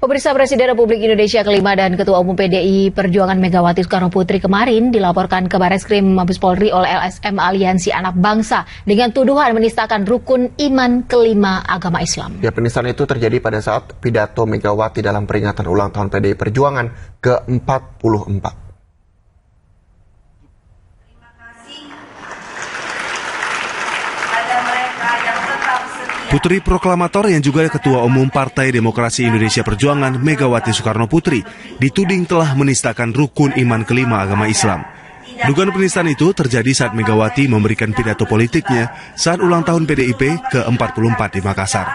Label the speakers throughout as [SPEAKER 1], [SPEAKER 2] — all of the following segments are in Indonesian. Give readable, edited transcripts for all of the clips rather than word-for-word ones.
[SPEAKER 1] Pemirsa, Presiden Republik Indonesia kelima dan Ketua Umum PDI Perjuangan Megawati Soekarno Putri kemarin dilaporkan ke Bareskrim Mabes Polri oleh LSM Aliansi Anak Bangsa dengan tuduhan menistakan rukun iman kelima agama Islam.
[SPEAKER 2] Ya, penistaan itu terjadi pada saat pidato Megawati dalam peringatan ulang tahun PDI Perjuangan ke-44.
[SPEAKER 3] Putri Proklamator yang juga Ketua Umum Partai Demokrasi Indonesia Perjuangan Megawati Soekarno Putri dituding telah menistakan rukun iman kelima agama Islam. Dugaan penistaan itu terjadi saat Megawati memberikan pidato politiknya saat ulang tahun PDIP ke-44 di Makassar.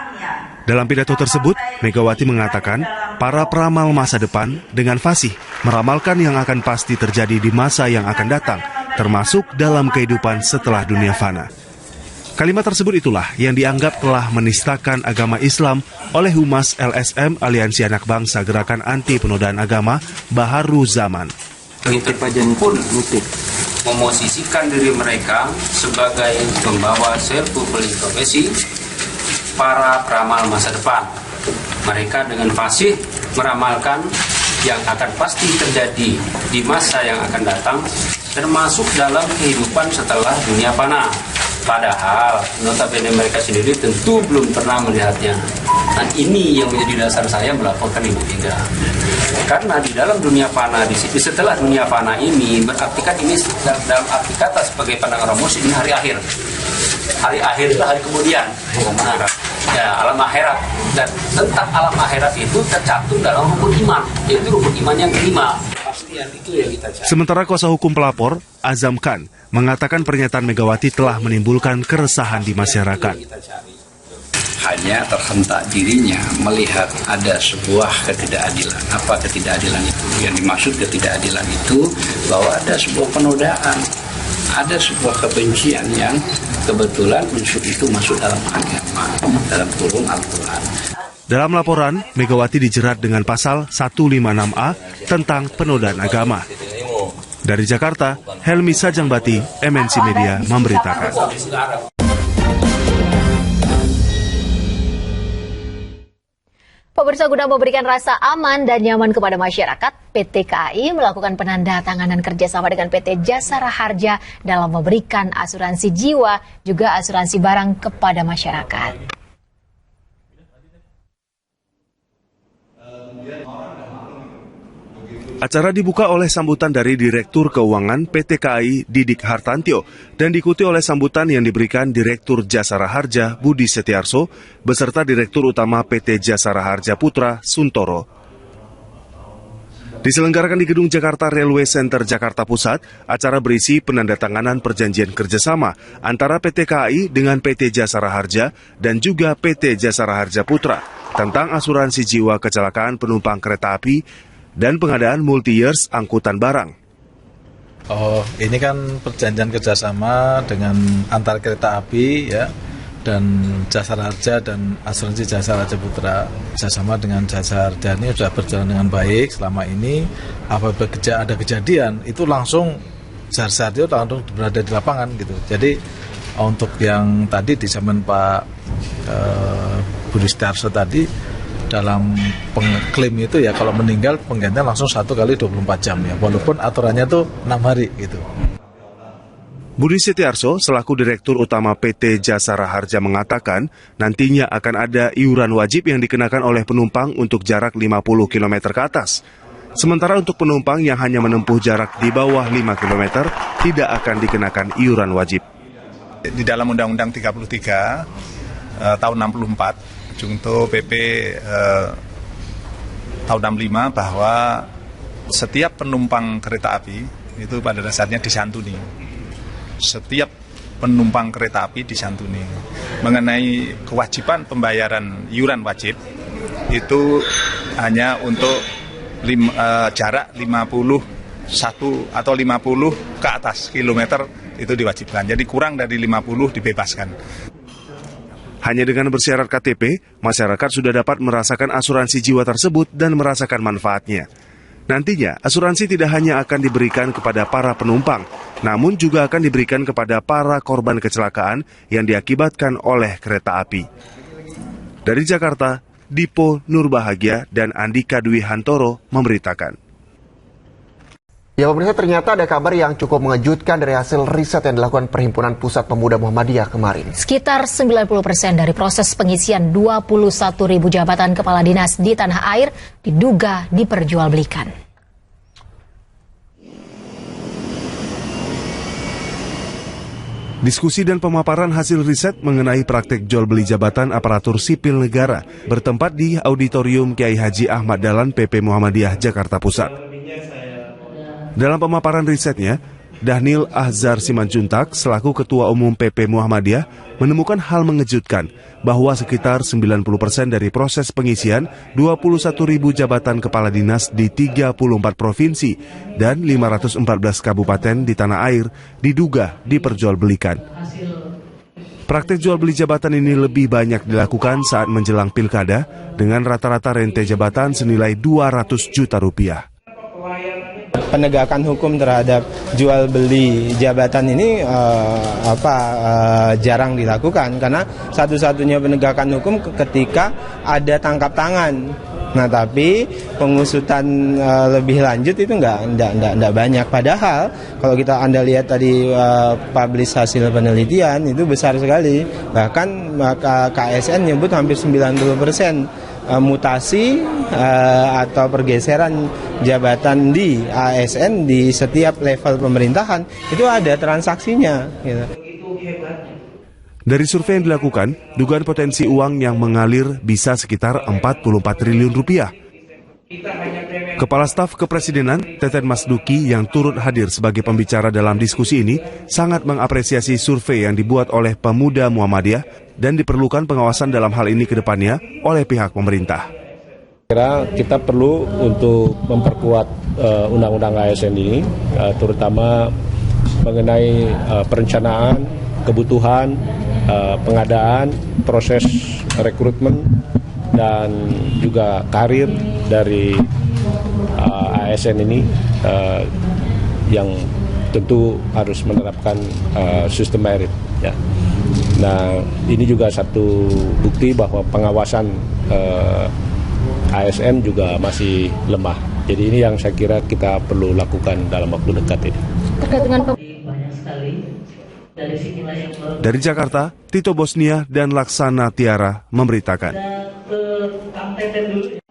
[SPEAKER 3] Dalam pidato tersebut, Megawati mengatakan para peramal masa depan dengan fasih meramalkan yang akan pasti terjadi di masa yang akan datang, termasuk dalam kehidupan setelah dunia fana. Kalimat tersebut itulah yang dianggap telah menistakan agama Islam oleh Humas LSM Aliansi Anak Bangsa Gerakan Anti Penodaan Agama Baharu Zaman.
[SPEAKER 4] Pun memosisikan diri mereka sebagai pembawa self-fulfilling prophecy para peramal masa depan. Mereka dengan fasih meramalkan yang akan pasti terjadi di masa yang akan datang, termasuk dalam kehidupan setelah dunia fana. Padahal notabene mereka sendiri tentu belum pernah melihatnya. Nah, ini yang menjadi dasar saya melaporkan Ibu Mega. Karena di dalam dunia fana, setelah dunia fana ini, berarti kan ini dalam arti kata sebagai pandangan orang Muslim, ini hari akhir. Hari akhir itu hari kemudian. Ya, alam akhirat. Dan tentang alam akhirat itu tercantum dalam rukun iman, yaitu rukun iman yang kelima.
[SPEAKER 3] Sementara kuasa hukum pelapor, Azam Khan, mengatakan pernyataan Megawati telah menimbulkan keresahan di masyarakat.
[SPEAKER 5] Hanya terhentak dirinya melihat ada sebuah ketidakadilan. Apa ketidakadilan itu? Yang dimaksud ketidakadilan itu bahwa ada sebuah penodaan, ada sebuah kebencian yang kebetulan unsur itu masuk dalam agama, dalam kurung Al-Quran.
[SPEAKER 3] Dalam laporan, Megawati dijerat dengan pasal 156A tentang penodaan agama. Dari Jakarta, Helmi Sajangbati, MNC Media memberitakan.
[SPEAKER 1] Pemirsa, guna memberikan rasa aman dan nyaman kepada masyarakat, PT KAI melakukan penandatanganan kerjasama dengan PT Jasara Harja dalam memberikan asuransi jiwa juga asuransi barang kepada masyarakat.
[SPEAKER 3] Acara dibuka oleh sambutan dari Direktur Keuangan PT KAI Didik Hartantio dan diikuti oleh sambutan yang diberikan Direktur Jasara Harja Budi Setiarso beserta Direktur Utama PT Jasara Harja Putra Suntoro. Diselenggarakan di Gedung Jakarta Railway Center Jakarta Pusat, acara berisi penandatanganan perjanjian kerjasama antara PT KAI dengan PT Jasara Harja dan juga PT Jasara Harja Putra tentang asuransi jiwa kecelakaan penumpang kereta api dan pengadaan multi-years angkutan barang.
[SPEAKER 6] Oh, ini kan perjanjian kerjasama dengan antar kereta api ya, dan Jasara Harja dan asuransi Jasara Harja Putra. Kerjasama dengan Jasara Harja ini sudah berjalan dengan baik selama ini. Apabila ada kejadian, itu langsung Jasara Harja langsung berada di lapangan gitu. Jadi untuk yang tadi disampaikan Pak Budi Setiarso tadi, dalam pengklaim itu ya kalau meninggal penggantian langsung 1 kali 24 jam ya, walaupun aturannya tuh 6 hari gitu.
[SPEAKER 3] Budi Setiarso selaku Direktur Utama PT Jasara Harja mengatakan nantinya akan ada iuran wajib yang dikenakan oleh penumpang untuk jarak 50 km ke atas. Sementara untuk penumpang yang hanya menempuh jarak di bawah 5 km tidak akan dikenakan iuran wajib.
[SPEAKER 7] Di dalam Undang-Undang 33 tahun 64 Junto PP tahun 65 bahwa setiap penumpang kereta api itu pada dasarnya disantuni. Setiap penumpang kereta api disantuni. Mengenai kewajiban pembayaran iuran wajib itu hanya untuk jarak 51 atau 50 ke atas kilometer itu diwajibkan. Jadi kurang dari 50 dibebaskan.
[SPEAKER 3] Hanya dengan bersyarat KTP, masyarakat sudah dapat merasakan asuransi jiwa tersebut dan merasakan manfaatnya. Nantinya, asuransi tidak hanya akan diberikan kepada para penumpang, namun juga akan diberikan kepada para korban kecelakaan yang diakibatkan oleh kereta api. Dari Jakarta, Dipo Nurbahagia dan Andika Dwi Hantoro memberitakan.
[SPEAKER 2] Ya pemirsa, ternyata ada kabar yang cukup mengejutkan dari hasil riset yang dilakukan Perhimpunan Pusat Pemuda Muhammadiyah kemarin.
[SPEAKER 1] Sekitar 90% dari proses pengisian 21.000 jabatan kepala dinas di tanah air diduga diperjualbelikan.
[SPEAKER 3] Diskusi dan pemaparan hasil riset mengenai praktek jual beli jabatan aparatur sipil negara bertempat di Auditorium Kiai Haji Ahmad Dahlan PP Muhammadiyah Jakarta Pusat. Dalam pemaparan risetnya, Dhanil Ahzar Simanjuntak selaku Ketua Umum PP Muhammadiyah menemukan hal mengejutkan bahwa sekitar 90% dari proses pengisian 21.000 jabatan kepala dinas di 34 provinsi dan 514 kabupaten di tanah air diduga diperjualbelikan. Praktek jual beli jabatan ini lebih banyak dilakukan saat menjelang pilkada dengan rata-rata rente jabatan senilai 200 juta rupiah.
[SPEAKER 8] Penegakan hukum terhadap jual beli jabatan ini jarang dilakukan karena satu-satunya penegakan hukum ketika ada tangkap tangan. Nah, tapi pengusutan lebih lanjut itu nggak banyak. Padahal kalau Anda lihat tadi publish hasil penelitian itu besar sekali. Bahkan KSN nyebut hampir 90%. Mutasi atau pergeseran jabatan di ASN di setiap level pemerintahan itu ada transaksinya. Gitu.
[SPEAKER 3] Dari survei yang dilakukan, dugaan potensi uang yang mengalir bisa sekitar 44 triliun rupiah. Kepala Staf Kepresidenan Teten Masduki yang turut hadir sebagai pembicara dalam diskusi ini sangat mengapresiasi survei yang dibuat oleh pemuda Muhammadiyah dan diperlukan pengawasan dalam hal ini ke depannya oleh pihak pemerintah.
[SPEAKER 9] Kita perlu untuk memperkuat undang-undang ASN ini, terutama mengenai perencanaan, kebutuhan, pengadaan, proses rekrutmen, dan juga karir dari ASN ini yang tentu harus menerapkan sistem merit. Ya. Nah, ini juga satu bukti bahwa pengawasan ASN juga masih lemah. Jadi ini yang saya kira kita perlu lakukan dalam waktu dekat ini.
[SPEAKER 1] Terkait dengan
[SPEAKER 3] Dari Jakarta, Tito Bosnia dan Laksana Tiara memberitakan.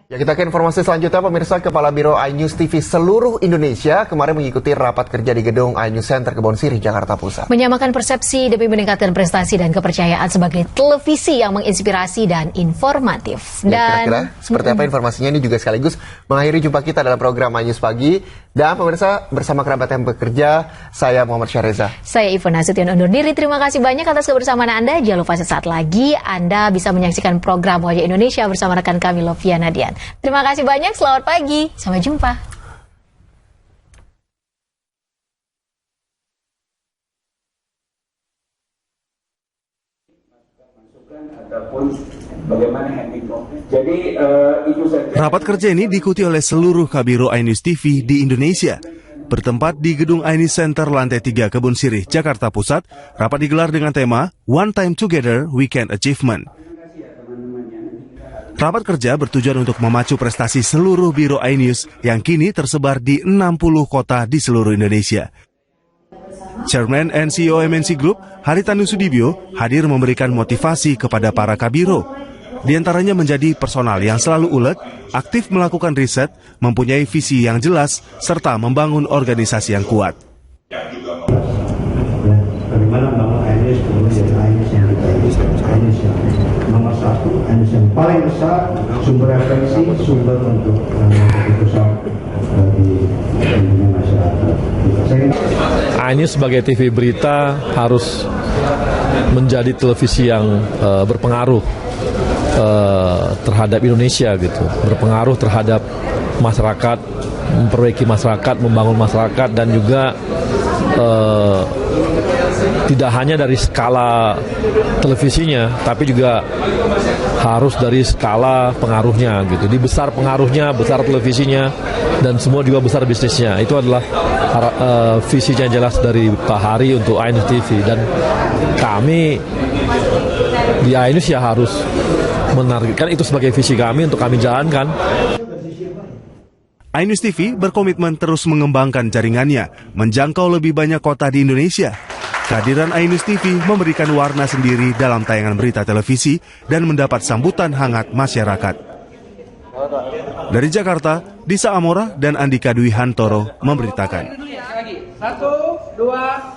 [SPEAKER 2] Ya, kita ke informasi selanjutnya, pemirsa. Kepala Biro iNews TV seluruh Indonesia kemarin mengikuti rapat kerja di gedung iNews Center Kebon Sirih, Jakarta Pusat.
[SPEAKER 1] Menyamakan persepsi demi meningkatkan prestasi dan kepercayaan sebagai televisi yang menginspirasi dan informatif.
[SPEAKER 2] Dan kira-kira seperti apa informasinya ini juga sekaligus mengakhiri jumpa kita dalam program iNews Pagi. Dan pemirsa, bersama kerabat yang bekerja, saya Muhammad Syareza.
[SPEAKER 1] Saya Ivo Nasution undur diri. Terima kasih banyak atas kebersamaan Anda. Jangan lupa sesaat lagi Anda bisa menyaksikan program Wajah Indonesia bersama rekan kami Lovia Nadian. Terima kasih banyak, selamat pagi, sampai jumpa.
[SPEAKER 3] Rapat kerja ini diikuti oleh seluruh kabiro iNews TV di Indonesia. Bertempat di gedung iNews Center lantai 3 Kebun Sirih, Jakarta Pusat, rapat digelar dengan tema One Time Together Weekend Achievement. Rapat kerja bertujuan untuk memacu prestasi seluruh biro iNews yang kini tersebar di 60 kota di seluruh Indonesia. Chairman and CEO MNC Group, Haritanu Sudibyo, hadir memberikan motivasi kepada para kabiro. Di antaranya menjadi personal yang selalu ulet, aktif melakukan riset, mempunyai visi yang jelas, serta membangun organisasi yang kuat.
[SPEAKER 10] Bagaimana membangun iNews menjadi iNews yang iNews yang nomor satu, iNews yang paling besar, sumber referensi, sumber untuk keputusan bagi masyarakat.
[SPEAKER 11] iNews sebagai TV berita harus menjadi televisi yang berpengaruh terhadap Indonesia gitu, berpengaruh terhadap masyarakat, memperbaiki masyarakat, membangun masyarakat, dan juga tidak hanya dari skala televisinya, tapi juga harus dari skala pengaruhnya gitu. Di besar pengaruhnya, besar televisinya, dan semua juga besar bisnisnya. Itu adalah visinya jelas dari Pak Hari untuk iNews TV, dan kami di iNews ya harus menargetkan itu sebagai visi kami untuk kami jalankan.
[SPEAKER 3] iNews TV berkomitmen terus mengembangkan jaringannya, menjangkau lebih banyak kota di Indonesia. Kehadiran iNews TV memberikan warna sendiri dalam tayangan berita televisi dan mendapat sambutan hangat masyarakat. Dari Jakarta, Disa Amora dan Andika Dwi Hantoro memberitakan.
[SPEAKER 12] 1, 2,